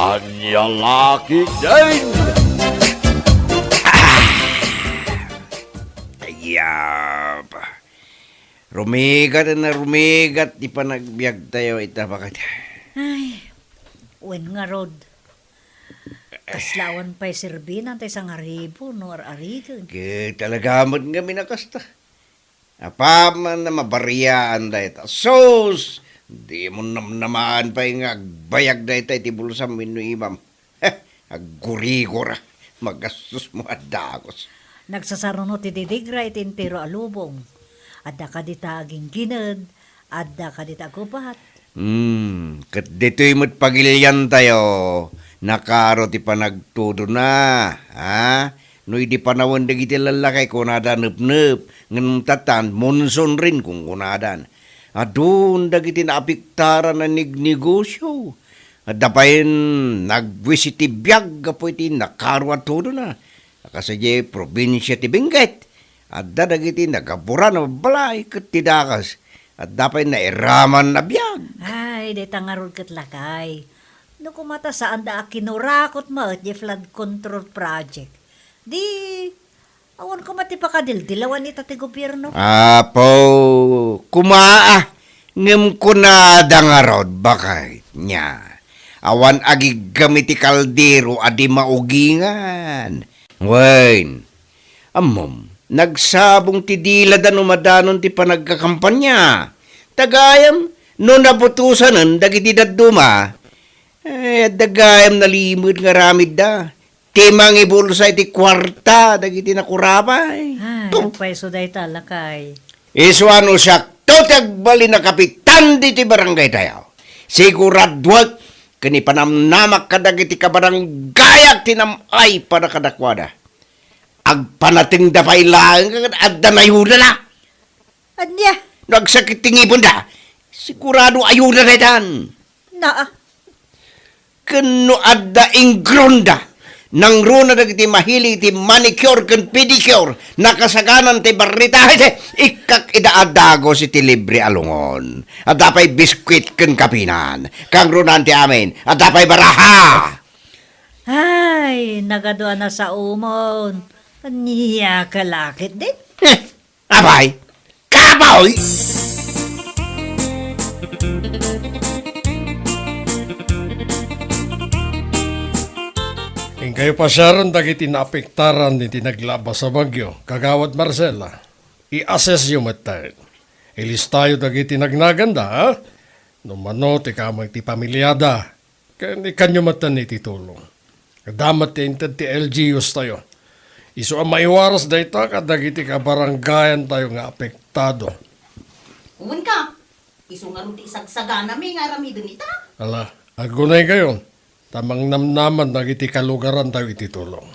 Anya laki din! Ayap. Rumigat na rumigat, di pa nagbiag tayo itabakat. Ay, wen nga rod. Kaslawan pa'y sirbin antay sang haribo no ar-arigan. Kaya talaga mo nga minakasta. Apaman na mabariyaan da ita. Sos! Di mo namnamaan pa yung agbayag da ita iti bulusam minu imam. Agurigora. Magastos mo at dagos. Nagsasarunot iti digra iti entero alubong. Adda ka dita aging ginad, adda ka dita gubat. Kat dito'y mo't pagilyan tayo. Nakaro ti panagtudo na. Ha? No di panawon dagiti lalakay kunada nup-nup. Nganong tatan, monson rin kung kunadan. Adun dagiti naapiktaran na negosyo. At dapayin nagwisiti biyag kapo iti nakaro at todo na. Kasadya probinsya ti Benguet. At dadagiti nagabura na balay kat tidakas. At dapayin na iraman na biyag. Ay, dita nga rod katlakay. No kumata saan da kinurakot mo at flood control project. Di, awan ko matipakadil-dilawan ni tati gobyerno. Apo, kumaa. Ngem kunada nga rod bakay niya. Awan agi gamiti kaldero adi maugingan. Wain, amom, nagsabong ti dila da numadanon ti panagkakampanya. Tagayam, no nabutusanan dagiti daduma. Dagayam nalimod nga ramid da. Timang ibulsa iti kwarta dagiti nakurapay. Ay, nagpaiso day talakay. Iswano siya tagbali na kapitan diti barangay tayo. Siguradwag kani panamnamak kadagiti kabaranggayak tinamay para kadakwada. Agpanating da pailang at danayuda na. Anya, Nagsakit tingipon da. Sigurado ayuda na itan. naa. Kano adda ingronda. Nang runa dagiti mahili ti manicure kan pedicure. Nakasaganan ti barritahe ti ikak idaadago si ti libre alungon. At dapay biskwit kan kapinan. Kang runan ti amin. At dapay baraha. Ay, nagadoa na sa umon. Anya kalakit din. Abay, kaboy! Kayo pasyaran dagiti naapektaran ni tinaglaba sa bagyo, kagawad Marcela. I-assess yung matayin. Ilistayo dagiti nagnaganda, ha? Numano, ti kamag ti pamilyada. Kanyo matan ni titulong. Damat ti intad ti LGUs tayo. Iso ang maiwaras da ito kadagiti kabaranggayan tayo nga apektado. Uwan ka, isungarong ti isagsagana may nga ramidon ita. Ala, agunay kayo. Tamang namnaman dagiti kalugaran tayo ititulong.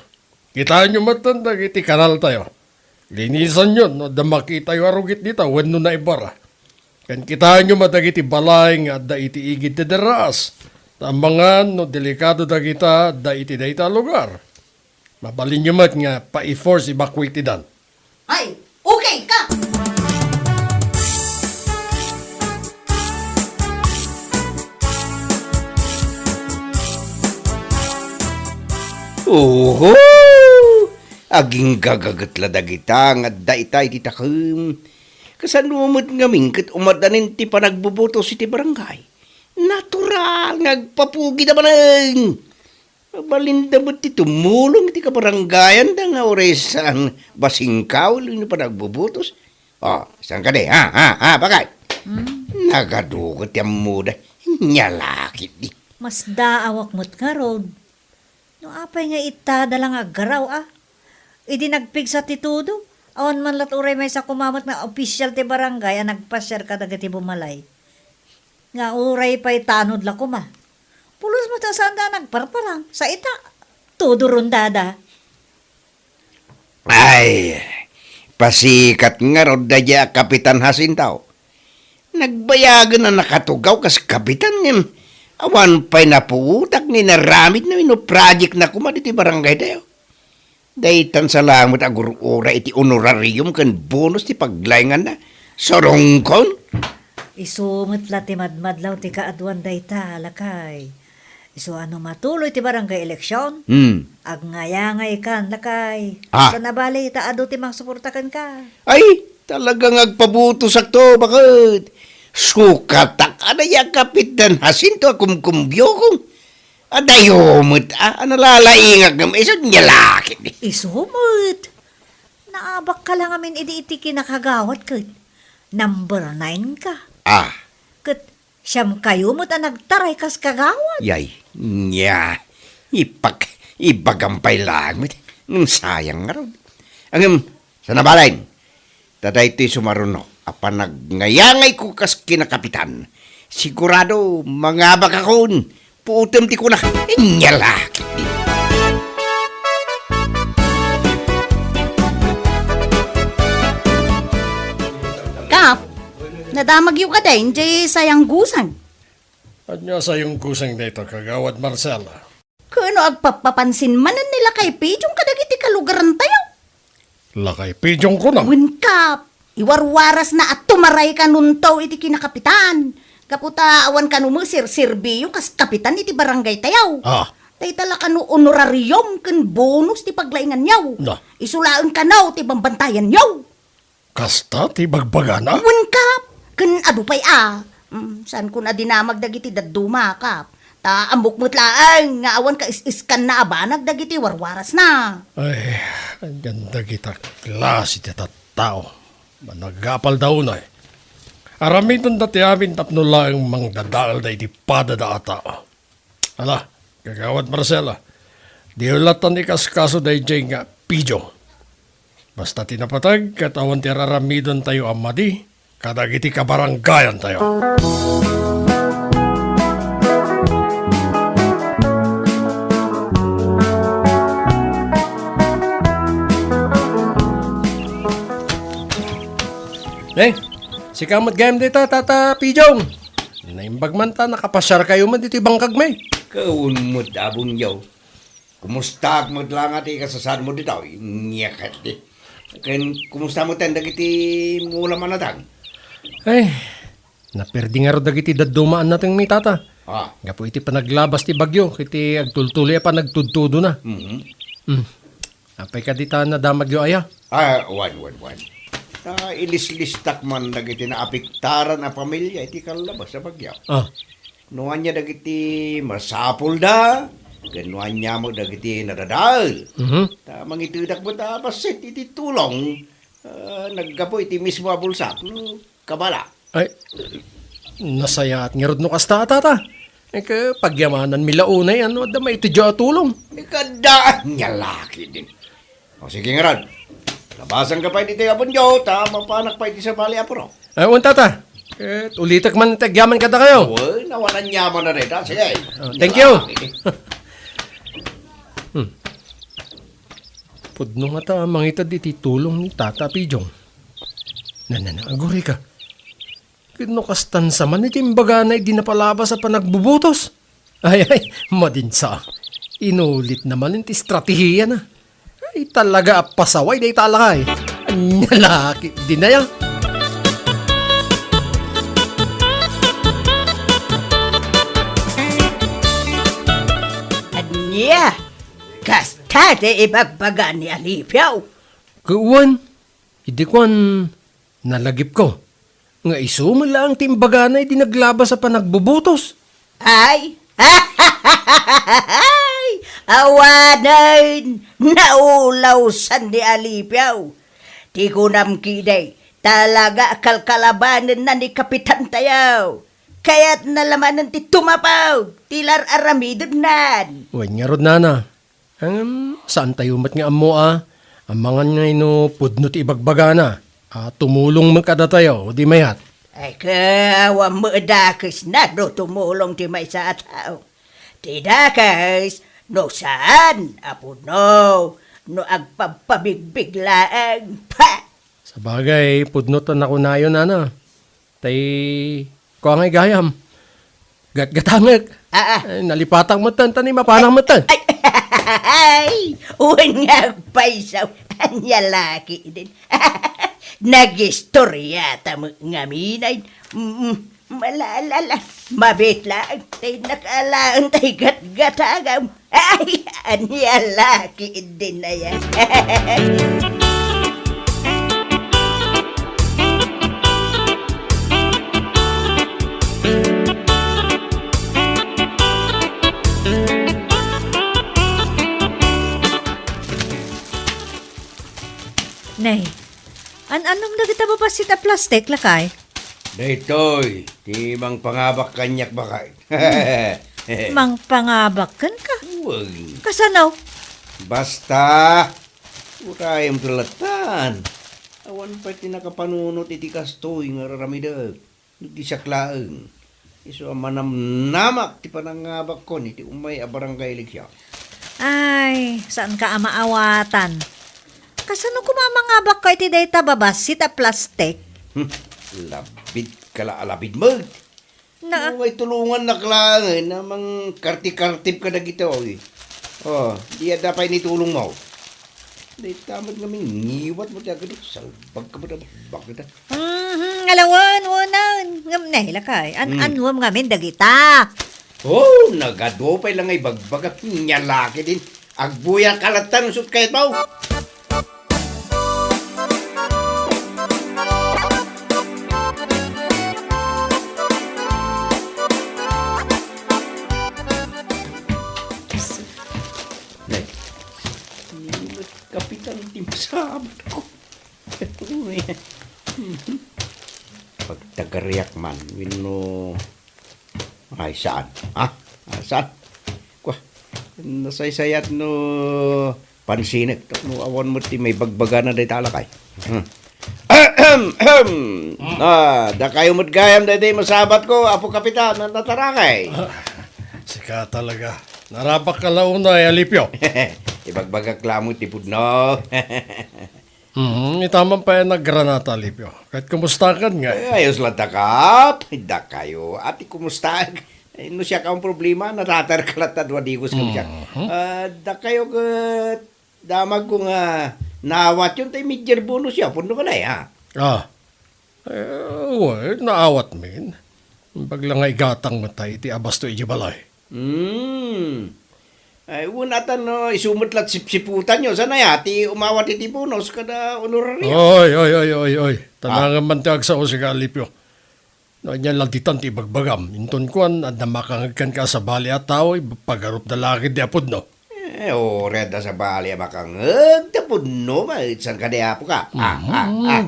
Kitaan nyo matan dagiti kanal tayo. Linisan yun, no, damaki tayo arugit dito, wano na ibara. Kan kitaan nyo matagiti balay nga da iti igid ti deras. Tamangan, no, delikado dagita da iti da ita lugar. Mabalin nyo mat nga pa-i-force evacuate dan. Ay, okay ka! Oho! Aging gagagatla dagita nga daitay ti takem. Kasanumot nga mingkat umadanin ti panagbuboto si ti barangay. Natural nga agpapugi naman ang. Balindabot ti tumulong ti kabaranggayan da nga oresan basingkaw ni panagbubotos. Saan ka de? Bakay? Nagadugot yung muda. Nyalakit di. Mas daawak mo't nga rod. No apay nga itada lang agaraw Idi nagpig sa titudo. Awan man lat uray may sa kumamot na official ti barangay ang nagpasyar ka dagiti bumalay. Nga uray pa'y tanod la kuma. Pulos mo ta saan da nagparparang. Sa ita, tuduron dada. Ay, pasikat nga rod da dya Kapitan Jacinto. Nagbayagan na nakatugaw kas kapitan niya. Awan pa'y napuutak ni naramid na project na kumaditi barangay tayo. Daytan salamat agurura iti honorarium kan bonus ti paglayngan na. Sorongkon? Isumot la ti madmadlaw ti kaaduan dayta, lakay. So ano matuloy ti barangay eleksyon? Ag ngayangay kan lakay. Ah. Sa nabali, taado ti mang suportakan ka. Ay, talagang agpabuto sakto, bakit? Sukatak, ano yung kapitan Jacinto akumkumbyo kong. Adayomot, analalaingag ng isang nyalakit. Isumot. Naabak ka lang amin iti kinakagawat kat. Number 9 ka. Ah, Kat siyam kayo mo't ang nagtaray kas kagawat. yay, nya, ibagampay lang. Sayang nga ron. Ang, sa nabalain, taday ito'y sumaruno. Apa nagnayangay ko kas kinakapitan. Sigurado, mangabak akon. Puutom ti ko na, nyalakit din. Kap, nadamag yung kadain, jay sayang gusan. At nga sa yung kusang dito, kagawad Marcela. Kano agpapapansin manan nila kay Pijong kadagiti kalugaran tayo. Lakay, pidyong ko na. Win Kap, iwarwaras na at tumaray ka nuntaw iti kinakapitan. Kaputa awan ka numusir sirbiyo kas kapitan iti barangay tayaw. Ah, Tay tala ka no honorarium ken bonus ti paglaingan yaw. Na. Isulaan ka naw ti bambantayan yaw. kasta ti bagbagana? Wen Kap, ken adu pay saan ko na dinamag dagiti daduma Kap. Ta ambok mo't laang nga awan ka is-iskan na abanag dagiti warwaras na. Ay, ang ganda kita. Klase ti tao. Managapal daw na eh. Aramiton dati amin tapno lang mangdadaal da iti padada ata. Ala, kagawad Marcela. Di ulatan ni kaskaso da iti nga pidyo. Basta tinapatag, katawan ti raramidon tayo amadi, kadagiti kabaranggayan tayo. Si kamot gayam dito, tata Pijong. Naimbag man ta, nakapasyar kayo man dito ibang kagmay. Kaun mo dabong yaw. Kumusta mo lang ati kasasad mo dito? Nyakat di. Kumusta mo tanda kiti mula manatang? Ay, naperdi nga ro dagiti dadumaan nating may tata. Ah, Gapo iti panaglabas ti bagyo, kiti agtultuloy pa nagtudtudo na. Apay ka dita na damagyo aya. wan. Ilis-listak man dagiti na apiktaran a pamilya iti kalabas sa bagyaw. Ah, Nuan niya dagiti masapul da, ganuan niya mo dagiti nadadal. Tamang itudak mo ta basit iti tulong. Naggapo iti mismo a bulsa. Kabala. ay, nasaya at ngirod no kasta tata. Eh ka pagyamanan mila unay, ano da may itudyo at tulong. Ikadaan niya laki din. O sige nga Rod. Labasan ka pa iti apon niyo, mapanak pa iti sa bali apuro. Ay, un tata. Ulitak man tagyaman ka da kayo. Uy, nawalan niya mo na rin. Sige. Thank you. Pudno nga ta mangitad iti tulong ni Tata Pijong. Aguri ka. Kino kastan sa man iti imbaga na di napalabas sa panagbubutos. Ay, madinsa. Inulit naman iti estratehiya na. Ay, talaga pasaway na italakay. Anyalaki, di na yan. Anya, kasta de ibagbaga ni Alipiaw. Kuwan, hindi kuwan nalagip ko. Nga isumo lang timbaga na iti naglabas sa panagbubutos. Ay, awanan, naulaw san ni Alipiaw. Di ko namkiday, talaga kalkalabanan na ni Kapitan tayaw. Kaya't nalamanan ti tumapaw, tilar aramidon nan. Wan nga rod nana. Saan tayo mat nga amo Ang mga nga ino pudno ti ibagbaga na. Tumulong man kada tayo, di mayat. Ay kawa mo dakis na no tumulong ti may sa tao. Ti dakis, no saan, apo no agpapabigbiglaang pa. Sa bagay, pudno to na kunayo nana. Tay, ko ngay gayam. Gatgatangag. Nalipatang matan, tani mapanang matan. Ay, uwan nga paisaw, anya laki din. Nagistorya ta mo nga minay. Malalala, mabit lang, tay nakalaan tay gat-gatagam. Ay, anya laki din na yan. Nay, anong nagita ba si ta plastic lakay? Daytoy, timang pangabak kanyak bakay. Mang pangabakan ka. Uwag. Kasanaw? Basta, urayam tulatan. Awan pa tinakapanunot iti kastoy nga raramidag. Hindi siya klaang. Iso manamnamak ti panangabak ko iti umay abarangay siya. Ay, saan ka amaawatan? Kasano kumamangabak ka iti dayta babas si ta plastic? Labid kala alabid mo. Na, May tulungan na klangan namang karti-kartip ka na gito. Oh, di dapat ni tulong mo. Di tamad namin ngiwat mo tiya gado. Salbag ka ba na bakit? alawan, wanan. Ngam na hilakay. Anwam ngamin dagita. Oh, nagadopay lang ay bagbagat niya laki din. Agbuya kalatan sut kahit mo. Nay, kapitan tim sabat ko. Pagtagariyak man, wino ay saan? Ha? Saan? Kwa, nasaysayat no pansinig. No awan mo ti may bagbaga na day talakay. Da kayo mo't gayam da day masabat ko, apo kapitan, natarakay. Sika talaga. Narapak ka launa, Alipyo. Ibagbagak lamo ti pudno. Itaman pa yan naggranata, Alipyo. Kahit kumusta ka nga. Ayos lang takap. Da kayo. Ati kumusta? No siya ka ang problema. Natatar ka lang tadwadigos ka siya. Da kayo ka damag ko nga naawat yun tayo midyer bonus siya. Puno ka na ha. Well, naawat min. Paglang ay gatang matay, ti abasto ijibalay. Ay, unatan no, isumutlat sipsiputan nyo. Sana yati, umawat iti bonus kada honoraria. Oy. Tanangan man tiyag sa usika, Alipyo. No, niyan lang titan ti bagbagam. Inton kuan, at namakangagkan ka sa bali at tao, pagarup na laki di apod, no? Reda sa bali, makang, tapod no, saan ka di apo ka?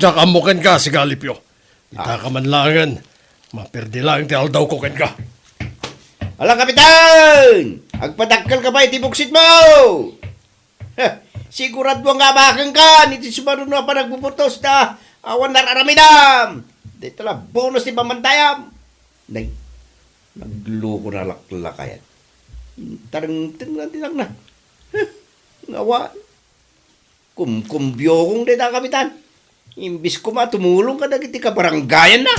Diyak amukan ka, si Alipyo. Ita ka man langan. Maperdi lang ti aldaw ko ken ka. Alang kapitan! Agpadakkel ka ba iti buksit mo? Sigurado nga bakang ka, niti sumaru na pa nagpuputos na awan nararamidam. Dito lang, bonus ni pamantayam. Nay, nagloko na laklakayan. Tarang tinang na. Ngawa. Kumkumbyo kong dito kapitan. Imbis ko matumulong ka na kiti kabaranggayan na.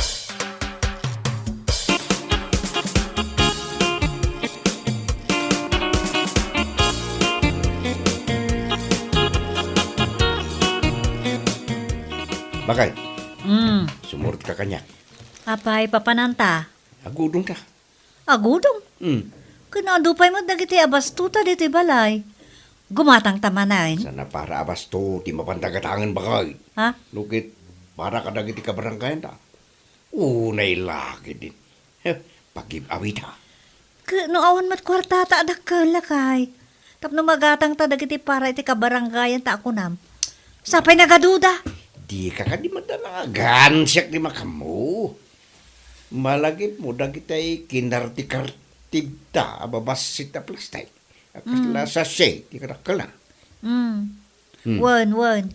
Bakay, sumurot ka kanya. Apay papananta. Agudong ka. Agudong. Hmm. Kunadupay mo dagiti abastuta dito balay. Gumatang tamanain. Sana para abas to, di mapantagatangan bakay. Ha? Lukit, para ka dagiti kabaranggayan ta. Unay laki din. Pag-awit ha. No awan mat kwartata adak ka lakay. Tapno magatang ta dagiti para iti kabaranggayan ta ako nam. Sapay nagaduda. Di ka di madala gansyak di makamu. Malagip mo dagitay kinarti-kartib ta ababas si taplastay. Akala sa say, di ka nakala. Wan.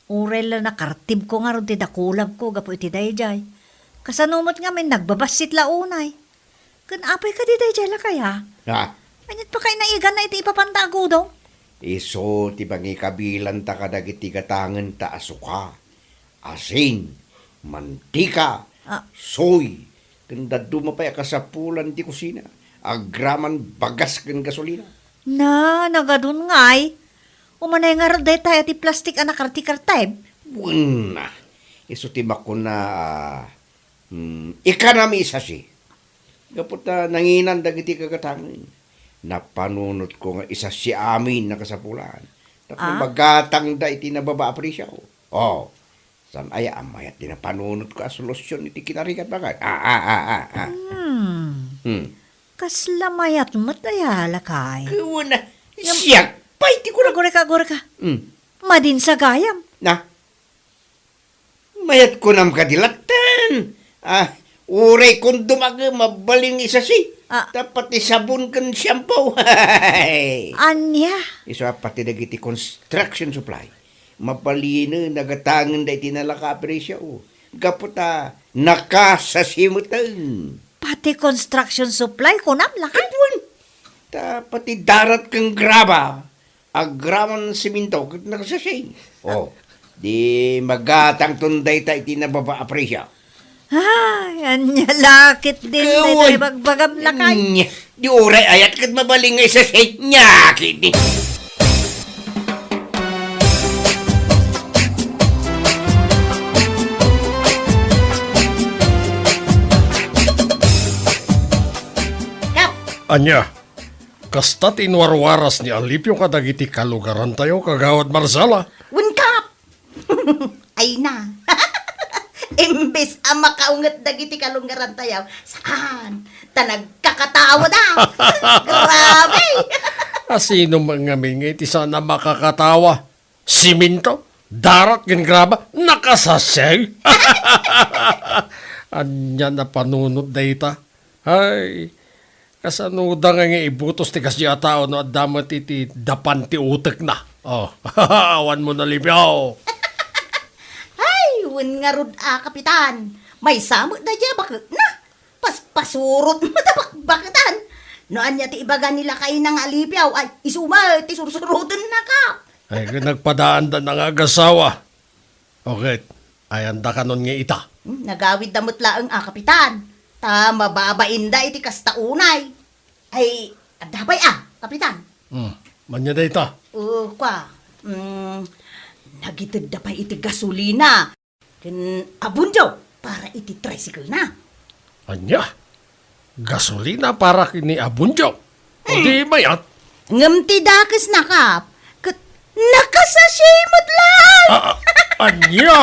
Urel la nakartib ko nga ron ti dakulab ko gapo iti dayjay. Kasanumot nga may nagbabasit launay. Kan apay ka di dayjay la kaya? Ha? Anyat pa kay naigan na iti ipapantago daw? Iso, ti bangi kabilan ta kadagiti katangan ta asuka, asin, mantika, soy, kanda dumapay kasapulan ti kusina, agraman bagas ken gasolina. Na, nagadun ngay. Umanay nga rin tayo ti plastik anak artikar type. Wala. Iso ti bako na Ikanami isa si. Kapot na nanginan dagiti kagatangin. Napanunot ko nga isa si amin na kasapulan. Tapos magatang da iti nababa aprisya ko. Oh, san aya amayat tinapanunot ko a solusyon iti kinarikat bagay. Kaslamayat mataya lakay. Kuna, siyak pa iti ko na. Gore ka. Hmm. Madin sa gayam. Na, mayat ko nam kadilatan. Uray kong dumaga, mabaling isa si. Dapat isabon kan shampoo. Anya? Iso pati dagiti construction supply. Mabalino, nagatangan da itinalaka presya o. Gaputa, nakasasimutan. Pati construction supply kunam lakay. Pati darat kang graba. Agraman siminto, nakasasay. Di magatang tunday ta itinababa presya. Ay, anya lakit din na bagbagam lakay. Di oray ayat kat mabaling nga isa sa nyakit di. Anya, kasta tinwarwaras ni Alipyo kadagiti kalugaran tayo kagawad Marsala. Unkap! Ay na. Imbes ang makaungat dagiti kalunggaran tayo, saan? Nagkakatawa na. Grabe! Sino mga mingi ti sana makakatawa? Siminto? Darat gen graba? Nakasasay? Anya na panunod data? Ay, kasanuda nga ibutos ti kasya tao no at damat iti dapan ti utek na. Awan mo na Lipyaw. Wen nga rod kapitan. May samot na dya bakit na. Pasurot mo na bakatan. Noan niya ti ibaga nila kayo ng Alipyaw ay isumay ti sursurutan na ka. Ay, nagpadaan da ng agasawa. Okay, ayanda ka nun nga ita. Nagawid damot laang kapitan. Mababain da iti kastaunay. Ay, adabay kapitan. Manya da ita. Nagitid da pa iti gasolina. Abunjo, para iti tricycle na. Anya? Gasolina para kini abunjo. O di mayat? Ngamti dakes na kap. Nakasasimot lang! Anya!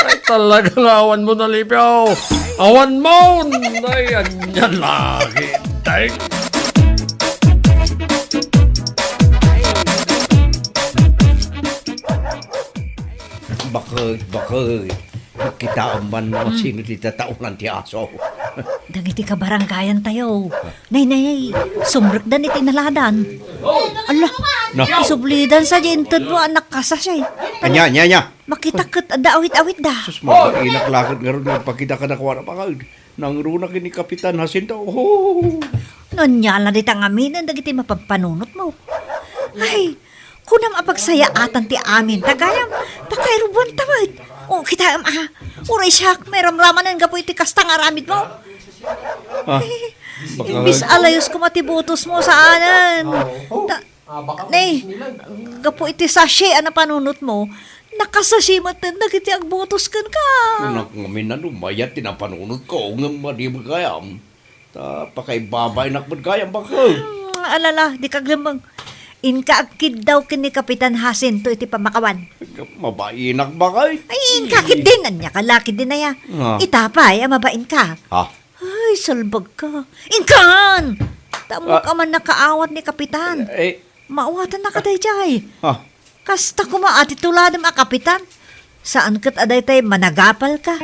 Ay talagang awan mo na Lipyaw. Awan mo! Ay, anya lagi. Ay. Bakit. Kita man mo sino ti tataunan ti aso. Dagiti ka baranggayan tayo. Nay, sumrek dan iti naladan. Allah, isublidan sa jentod mo anak kasasay. Anya. Makitakot ada awit-awit da. Sus, mag-inak lakad nga rin magpakita ka na kuwara pa ka. Nangruna kini Kapitan Jacinto. Nanyala di tangamin ang dagiti mapagpanunot mo. Ay, kunam apagsaya atan ti amin. Tagayam, pakairubuan tamad. O, kita uray siyak, may ramraman ang gapo iti kastang aramid mo. Imbis alayos ko matibutos mo sa anan. Nay, gapo iti sashe na panunot mo, nakasasimat na nagiti agbutos kan ka. Unak ngamin na lumayat tinapanunod ko, nga madibagayam. Pakaibabay nakmadgayam baka. Alala, di kaglamang. Inkaakid daw kini Kapitan Jacinto iti pamakawan. Mabainak bakay? Ay, inkakid din. Anya kalakid din na ya. Itapay, mabain ka. Ay, salbag ka. Inkan! Tamo ka man nakaawat ni Kapitan. Maawatan na ka day jay. Kasta kumaati tuladam Kapitan. Saan kat aday tay managapal ka?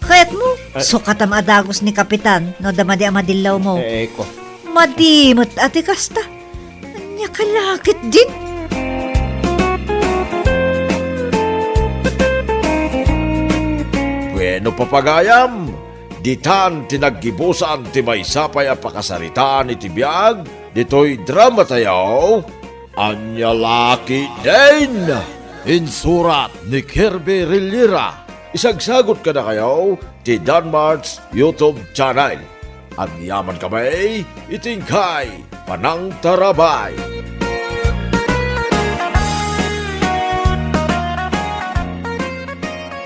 Kaya't mo, sukatam adagos ni Kapitan, no damadi amadillaw mo. Ko. Madimot ati kasta. Anya kalakit din. Bueno papagayam, ditan tinaggibusan ti may sapay a pakasaritaan iti biyag, dito'y drama tayo, Anya Laki din! Insurat ni Kirby Rillira. Isagsagot ka na kayo ti Danmart's YouTube channel. At yaman kamay, itingkay, Panang Tarabay.